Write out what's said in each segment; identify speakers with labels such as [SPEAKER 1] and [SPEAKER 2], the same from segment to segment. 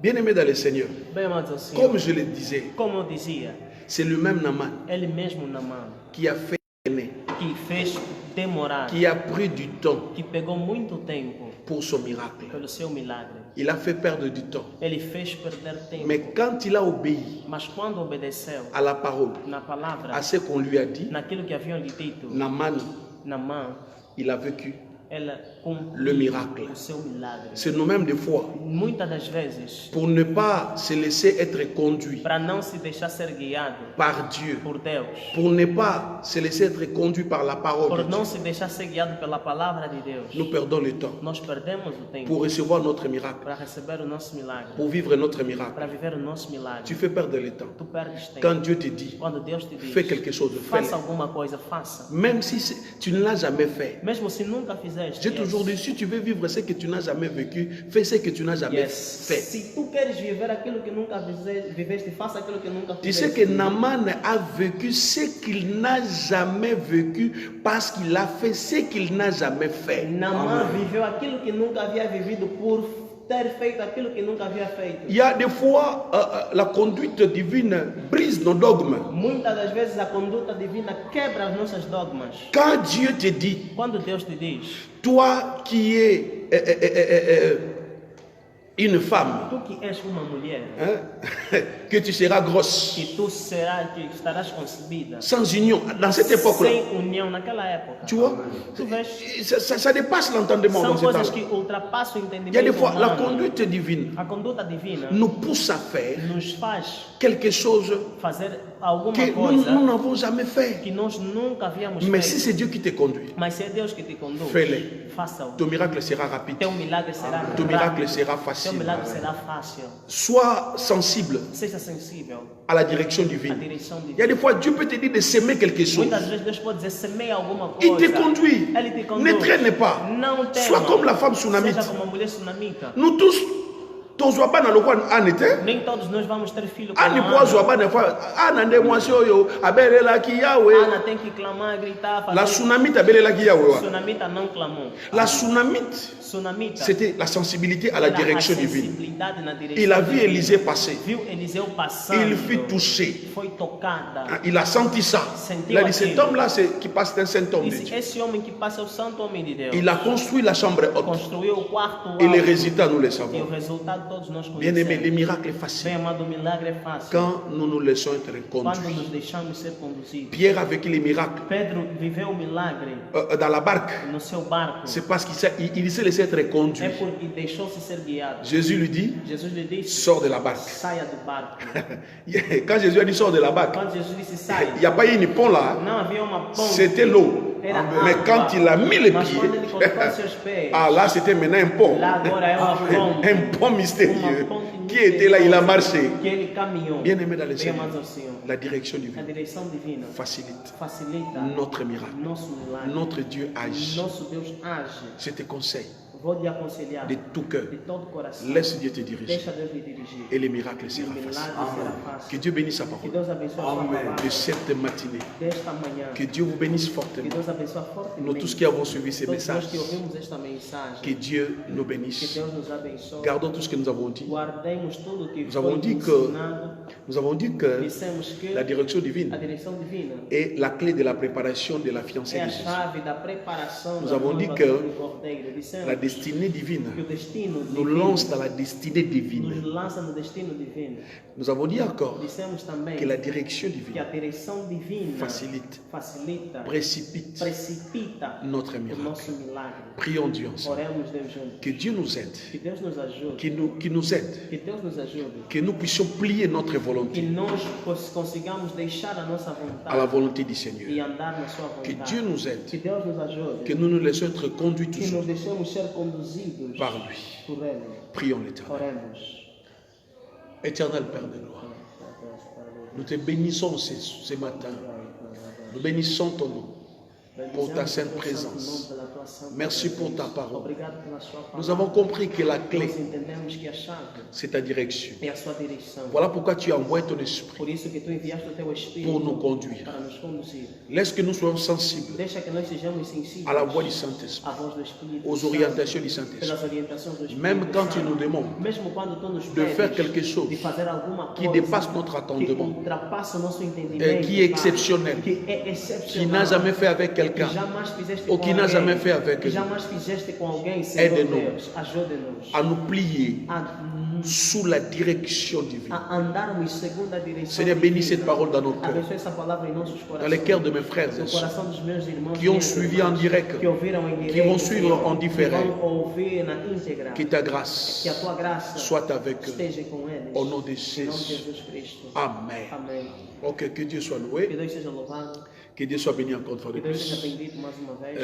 [SPEAKER 1] Bien-aimé dans le Seigneur,
[SPEAKER 2] Bem, amados ao Senhor,
[SPEAKER 1] comme je le disais,
[SPEAKER 2] como eu dizia,
[SPEAKER 1] c'est le même Naaman
[SPEAKER 2] ele mesmo Naamã,
[SPEAKER 1] qui a fait aimer,
[SPEAKER 2] que fez demorar,
[SPEAKER 1] qui a pris du temps
[SPEAKER 2] que pegou muito tempo
[SPEAKER 1] pour son miracle.
[SPEAKER 2] pelo seu milagre.
[SPEAKER 1] Il a fait perdre du temps.
[SPEAKER 2] Ele fez perder tempo.
[SPEAKER 1] Mais quand il a obéi
[SPEAKER 2] Mas quando obedeceu
[SPEAKER 1] à la parole,
[SPEAKER 2] na palavra,
[SPEAKER 1] à ce qu'on lui a dit,
[SPEAKER 2] naquilo que haviam lhe dito,
[SPEAKER 1] Naaman,
[SPEAKER 2] Naamã,
[SPEAKER 1] il a vécu
[SPEAKER 2] ela cumpriu
[SPEAKER 1] le miracle.
[SPEAKER 2] o seu milagre.
[SPEAKER 1] C'est nous-mêmes des fois,
[SPEAKER 2] Muitas das vezes,
[SPEAKER 1] pour ne pas se laisser être conduit
[SPEAKER 2] para não se deixar ser guiado
[SPEAKER 1] par Dieu,
[SPEAKER 2] por Deus,
[SPEAKER 1] pour ne pas se laisser être conduit par la parole
[SPEAKER 2] por
[SPEAKER 1] de
[SPEAKER 2] não
[SPEAKER 1] Dieu,
[SPEAKER 2] se deixar ser guiado pela palavra de Deus,
[SPEAKER 1] nous perdons le temps
[SPEAKER 2] nós perdemos o tempo
[SPEAKER 1] pour recevoir notre miracle,
[SPEAKER 2] para receber o nosso milagre,
[SPEAKER 1] pour vivre notre
[SPEAKER 2] para
[SPEAKER 1] miracle.
[SPEAKER 2] viver o nosso milagre.
[SPEAKER 1] Tu fais perdre le temps.
[SPEAKER 2] Tu perdes tempo.
[SPEAKER 1] Quand Dieu te dit,
[SPEAKER 2] Quando Deus te diz,
[SPEAKER 1] fais quelque chose,
[SPEAKER 2] faça
[SPEAKER 1] fais-le.
[SPEAKER 2] alguma coisa, faça.
[SPEAKER 1] Même si tu ne l'as jamais fait.
[SPEAKER 2] Mesmo se nunca fizeste.
[SPEAKER 1] J'ai toujours dit, si tu veux vivre ce que tu n'as jamais vécu, fais ce que tu n'as jamais fait.
[SPEAKER 2] Se tu queres viver aquilo que nunca viveste, faça aquilo que nunca
[SPEAKER 1] Tu
[SPEAKER 2] fizeste.
[SPEAKER 1] sais que Naaman a vécu ce qu'il n'a jamais vécu parce qu'il a fait ce qu'il n'a jamais fait.
[SPEAKER 2] Naamã viveu aquilo que nunca havia vivido por ter feito aquilo que nunca havia feito.
[SPEAKER 1] Il y a des fois, la conduite divine brise nos dogmes.
[SPEAKER 2] Muitas das vezes a conduta divina quebra os nossos dogmas.
[SPEAKER 1] Quand Dieu te dit,
[SPEAKER 2] Quando Deus te diz,
[SPEAKER 1] toi qui es une femme,
[SPEAKER 2] tu que és uma mulher,
[SPEAKER 1] hein, que tu seras grosse,
[SPEAKER 2] que que estarás concebida,
[SPEAKER 1] sans union, dans cette époque-là,
[SPEAKER 2] sem união naquela época.
[SPEAKER 1] tu vois,
[SPEAKER 2] Tu vês,
[SPEAKER 1] ça dépasse l'entendement
[SPEAKER 2] são
[SPEAKER 1] dans ce
[SPEAKER 2] coisas
[SPEAKER 1] temps.
[SPEAKER 2] que ultrapassam o
[SPEAKER 1] Il y a
[SPEAKER 2] entendimento
[SPEAKER 1] des fois, la
[SPEAKER 2] humano.
[SPEAKER 1] conduite divine
[SPEAKER 2] A conduta divina
[SPEAKER 1] nous pousse à faire
[SPEAKER 2] nos faz
[SPEAKER 1] quelque chose
[SPEAKER 2] fazer alguma
[SPEAKER 1] que
[SPEAKER 2] coisa
[SPEAKER 1] nous n'avons jamais fait.
[SPEAKER 2] que nós nunca havíamos
[SPEAKER 1] Mais
[SPEAKER 2] feito.
[SPEAKER 1] si c'est Dieu qui te conduit,
[SPEAKER 2] Mas se é Deus que te conduz,
[SPEAKER 1] fais-le.
[SPEAKER 2] faça-o.
[SPEAKER 1] Ton miracle sera rapide.
[SPEAKER 2] Teu milagre será
[SPEAKER 1] Ton miracle
[SPEAKER 2] rápido.
[SPEAKER 1] sera
[SPEAKER 2] Teu
[SPEAKER 1] facile.
[SPEAKER 2] milagre será fácil.
[SPEAKER 1] Sois sensible
[SPEAKER 2] Seja sensível
[SPEAKER 1] à la direction
[SPEAKER 2] à
[SPEAKER 1] divine.
[SPEAKER 2] direção
[SPEAKER 1] Il y a
[SPEAKER 2] divina.
[SPEAKER 1] des fois, Dieu peut te dire de s'aimer quelque chose.
[SPEAKER 2] Muitas vezes Deus pode dizer, semeia alguma
[SPEAKER 1] Il
[SPEAKER 2] coisa.
[SPEAKER 1] te conduit.
[SPEAKER 2] Ele te conduz.
[SPEAKER 1] Ne traîne pas.
[SPEAKER 2] Não tema.
[SPEAKER 1] Sois comme la femme tsunamite.
[SPEAKER 2] Seja como a mulher sunamita.
[SPEAKER 1] Nous tous, tozoaba na lokwa anete.
[SPEAKER 2] Nem todos nós vamos ter filho com
[SPEAKER 1] Ani
[SPEAKER 2] Ana.
[SPEAKER 1] po zoaba na fa ana nde mwasi oyo abelelaki Yahweh.
[SPEAKER 2] Ana tem que clamar, gritar, fazer.
[SPEAKER 1] La tsunamite abelelaki Yahweh.
[SPEAKER 2] Sunamita não clamou.
[SPEAKER 1] La tsunamite,
[SPEAKER 2] Sunamita
[SPEAKER 1] c'était la sensibilité à la
[SPEAKER 2] era
[SPEAKER 1] direction
[SPEAKER 2] a
[SPEAKER 1] divine.
[SPEAKER 2] sensibilidade na direção
[SPEAKER 1] Il a vu
[SPEAKER 2] divina.
[SPEAKER 1] Élisée passer.
[SPEAKER 2] Viu Eliseu passando.
[SPEAKER 1] Il fut touché.
[SPEAKER 2] Foi tocada.
[SPEAKER 1] Il a senti ça.
[SPEAKER 2] Sentiu
[SPEAKER 1] Il a dit, cet
[SPEAKER 2] aquilo.
[SPEAKER 1] homme-là, qui passe, c'est un saint homme de
[SPEAKER 2] Disse,
[SPEAKER 1] Dieu.
[SPEAKER 2] esse homem que passa é o santo homem de Deus.
[SPEAKER 1] Il a construit la chambre haute.
[SPEAKER 2] Construiu o quarto
[SPEAKER 1] Et les
[SPEAKER 2] alto.
[SPEAKER 1] résultats, nous les
[SPEAKER 2] E o
[SPEAKER 1] savons.
[SPEAKER 2] resultado todos nós
[SPEAKER 1] Bien aimé, les
[SPEAKER 2] conhecemos.
[SPEAKER 1] miracles faciles.
[SPEAKER 2] Bem amado, o milagre é fácil.
[SPEAKER 1] Quand nous nous laissons être
[SPEAKER 2] Quando
[SPEAKER 1] conduits.
[SPEAKER 2] nos deixamos ser conduzidos.
[SPEAKER 1] Pierre a vécu les miracles
[SPEAKER 2] Pedro viveu o milagre
[SPEAKER 1] dans la barque.
[SPEAKER 2] no seu barco.
[SPEAKER 1] C'est parce qu'il s'est laissé être
[SPEAKER 2] É
[SPEAKER 1] conduit.
[SPEAKER 2] porque deixou-se ser guiado.
[SPEAKER 1] Jésus lui dit,
[SPEAKER 2] Jesus lhe disse,
[SPEAKER 1] sors de la barque.
[SPEAKER 2] saia do barco.
[SPEAKER 1] Quand Jésus a dit, sors de la barque,
[SPEAKER 2] Quando Jesus disse
[SPEAKER 1] il
[SPEAKER 2] saia,
[SPEAKER 1] n'y a pas eu une pont là.
[SPEAKER 2] não havia uma ponte.
[SPEAKER 1] C'était l'eau.
[SPEAKER 2] Era
[SPEAKER 1] Mais
[SPEAKER 2] água.
[SPEAKER 1] quand il a mis les
[SPEAKER 2] Mas quando ele
[SPEAKER 1] pieds,
[SPEAKER 2] colocou seus pés,
[SPEAKER 1] ah là, c'était maintenant un pont.
[SPEAKER 2] lá agora é uma ponte.
[SPEAKER 1] Un pont mystérieux.
[SPEAKER 2] Uma ponte
[SPEAKER 1] Qui était là, il a marché.
[SPEAKER 2] que ele caminhou.
[SPEAKER 1] Bien aimé dans le
[SPEAKER 2] Bem
[SPEAKER 1] Seigneur,
[SPEAKER 2] amados ao Senhor.
[SPEAKER 1] la direction
[SPEAKER 2] A
[SPEAKER 1] divine
[SPEAKER 2] direção divina
[SPEAKER 1] facilite
[SPEAKER 2] facilita
[SPEAKER 1] notre miracle.
[SPEAKER 2] nosso milagre.
[SPEAKER 1] Notre Dieu agit.
[SPEAKER 2] Nosso Deus age.
[SPEAKER 1] Je te conseille
[SPEAKER 2] Vou lhe aconselhar
[SPEAKER 1] de tout cœur,
[SPEAKER 2] de todo coração.
[SPEAKER 1] laisse Dieu te diriger
[SPEAKER 2] Deixa Deus lhe dirigir.
[SPEAKER 1] et les miracles
[SPEAKER 2] E o
[SPEAKER 1] seront
[SPEAKER 2] milagre
[SPEAKER 1] faciles.
[SPEAKER 2] será
[SPEAKER 1] Que
[SPEAKER 2] fácil.
[SPEAKER 1] Dieu bénisse sa
[SPEAKER 2] Que
[SPEAKER 1] parole.
[SPEAKER 2] Deus abençoe a sua palavra
[SPEAKER 1] De cette matinée,
[SPEAKER 2] desta manhã.
[SPEAKER 1] que Dieu vous bénisse
[SPEAKER 2] Que
[SPEAKER 1] fortement.
[SPEAKER 2] Deus abençoe
[SPEAKER 1] Nous
[SPEAKER 2] fortemente.
[SPEAKER 1] tous qui avons suivi ces
[SPEAKER 2] Todos nós
[SPEAKER 1] messages,
[SPEAKER 2] que ouvimos esta mensagem.
[SPEAKER 1] que Dieu nous
[SPEAKER 2] Que
[SPEAKER 1] bénisse.
[SPEAKER 2] Deus nos abençoe.
[SPEAKER 1] Gardons tout ce que nous avons dit.
[SPEAKER 2] Guardemos tudo que
[SPEAKER 1] Nous
[SPEAKER 2] foi
[SPEAKER 1] avons dit que,
[SPEAKER 2] ensinado.
[SPEAKER 1] nous avons dit que
[SPEAKER 2] Dissemos que
[SPEAKER 1] la direction
[SPEAKER 2] a
[SPEAKER 1] divine
[SPEAKER 2] direção divina
[SPEAKER 1] est la clé de la préparation de la fiancée
[SPEAKER 2] é a
[SPEAKER 1] de Jésus.
[SPEAKER 2] chave da preparação
[SPEAKER 1] Nous
[SPEAKER 2] da
[SPEAKER 1] avons dit
[SPEAKER 2] noiva
[SPEAKER 1] que
[SPEAKER 2] do Cordeiro. Dissemos
[SPEAKER 1] La destinée divine
[SPEAKER 2] que o destino
[SPEAKER 1] nous
[SPEAKER 2] divino
[SPEAKER 1] lance dans la destinée
[SPEAKER 2] nos
[SPEAKER 1] divine.
[SPEAKER 2] lança no destino divino.
[SPEAKER 1] Nous avons dit encore
[SPEAKER 2] Dissemos também
[SPEAKER 1] que la direction
[SPEAKER 2] que
[SPEAKER 1] divine
[SPEAKER 2] a direção divina
[SPEAKER 1] facilite,
[SPEAKER 2] facilita,
[SPEAKER 1] précipite notre
[SPEAKER 2] o
[SPEAKER 1] miracle.
[SPEAKER 2] nosso milagre.
[SPEAKER 1] Prions Dieu ensemble.
[SPEAKER 2] Oremos Deus juntos.
[SPEAKER 1] Que Dieu nous aide,
[SPEAKER 2] Que Deus nos ajude.
[SPEAKER 1] qui nous aide,
[SPEAKER 2] Que Deus nos ajude.
[SPEAKER 1] que nous puissions plier notre
[SPEAKER 2] Que
[SPEAKER 1] volonté
[SPEAKER 2] nós consigamos deixar a nossa
[SPEAKER 1] à la
[SPEAKER 2] vontade
[SPEAKER 1] volonté du
[SPEAKER 2] e
[SPEAKER 1] Seigneur.
[SPEAKER 2] andar na sua
[SPEAKER 1] Que
[SPEAKER 2] vontade.
[SPEAKER 1] Dieu nous aide,
[SPEAKER 2] Que Deus nos ajude.
[SPEAKER 1] que nous nous laissions être conduits
[SPEAKER 2] Que
[SPEAKER 1] toujours
[SPEAKER 2] nos deixemos ser conduzidos
[SPEAKER 1] par lui.
[SPEAKER 2] por Ele.
[SPEAKER 1] Prions l'Éternel.
[SPEAKER 2] Oremos.
[SPEAKER 1] Éternel Père de gloire, nous te bénissons ce matin. Nous bénissons ton nom. pour ta sainte présence. Merci pour ta parole. Nous avons compris que la clé, c'est ta direction. Voilà pourquoi tu as envoyé ton esprit pour nous conduire. Laisse que nous soyons sensibles à la voix du Saint-Esprit, aux orientations du Saint-Esprit. Même quand tu nous demandes de faire quelque chose qui dépasse notre entendement, qui est exceptionnel, qui n'a jamais fait avec quelqu'un, ou qui n'a jamais fait avec nous, aide-nous à nous plier sous la direction divine. Seigneur, bénis cette parole dans nos cœurs, dans les cœurs de mes frères et sœurs qui ont suivi en direct, qui vont suivre en différé. Que ta grâce soit avec eux. Au nom de Jésus. Amen. Ok, que Dieu soit loué. Que Dieu soit béni encore une fois de plus.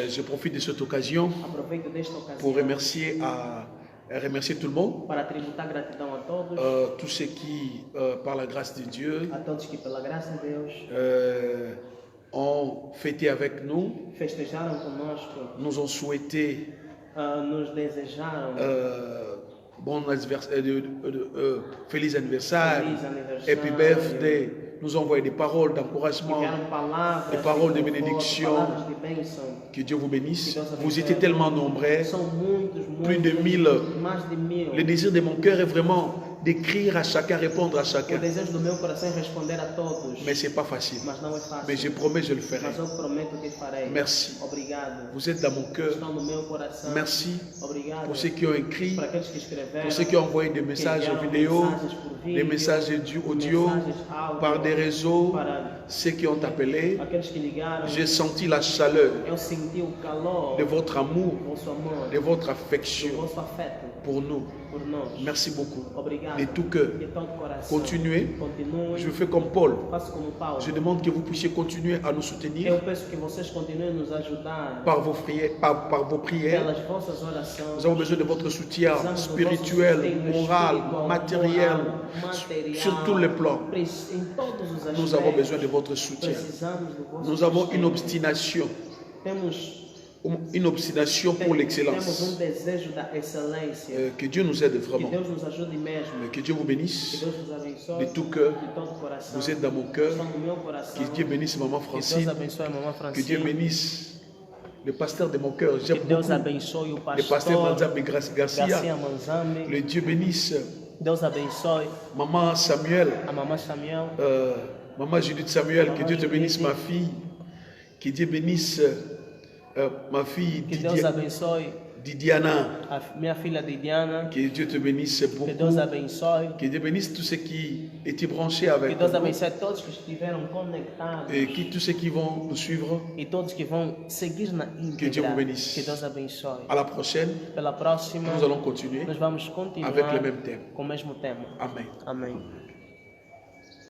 [SPEAKER 1] Je profite de cette occasion pour remercier tout le monde, tous ceux qui, par la grâce de Dieu, ont fêté avec nous, nous ont souhaité bon anniversaire, feliz anniversaire, happy birthday. Nous ont envoyé des paroles d'encouragement, des paroles de bénédiction. Que Dieu vous bénisse. Vous étiez tellement nombreux, plus de 1000. Le désir de mon cœur est vraiment d'écrire à chacun, répondre à chacun. Mais ce n'est pas facile. Mais je promets, je le ferai. Merci. Vous êtes dans mon cœur. Merci pour ceux qui ont écrit, pour ceux qui ont envoyé des messages vidéo, des messages audio, par des réseaux, ceux qui ont appelé. J'ai senti la chaleur de votre amour, de votre affection pour nous. Merci beaucoup. De tout cœur. Continuez. Je fais comme Paul. Je demande que vous puissiez continuer à nous soutenir par vos prières. Nous avons besoin de votre soutien spirituel, moral, matériel, sur tous les plans. Nous avons besoin de votre soutien. Nous avons une obstination pour l'excellence. Que Dieu nous aide vraiment. Que Dieu vous bénisse de tout cœur. Vous êtes dans mon cœur. Que Dieu bénisse maman Francine. Que Dieu bénisse le pasteur de mon cœur. J'aime beaucoup le pasteur Manzambe Garcia. Le Dieu bénisse maman Samuel. Maman Judith Samuel. Que Dieu te bénisse ma fille. Que Dieu bénisse ma fille Didiana, que Dieu te bénisse beaucoup, que Dieu bénisse tous ceux qui étaient branchés avec nous, et tous ceux qui vont nous suivre, que Dieu vous bénisse. À la prochaine, nous allons continuer avec le même thème. Amen.
[SPEAKER 2] Amen.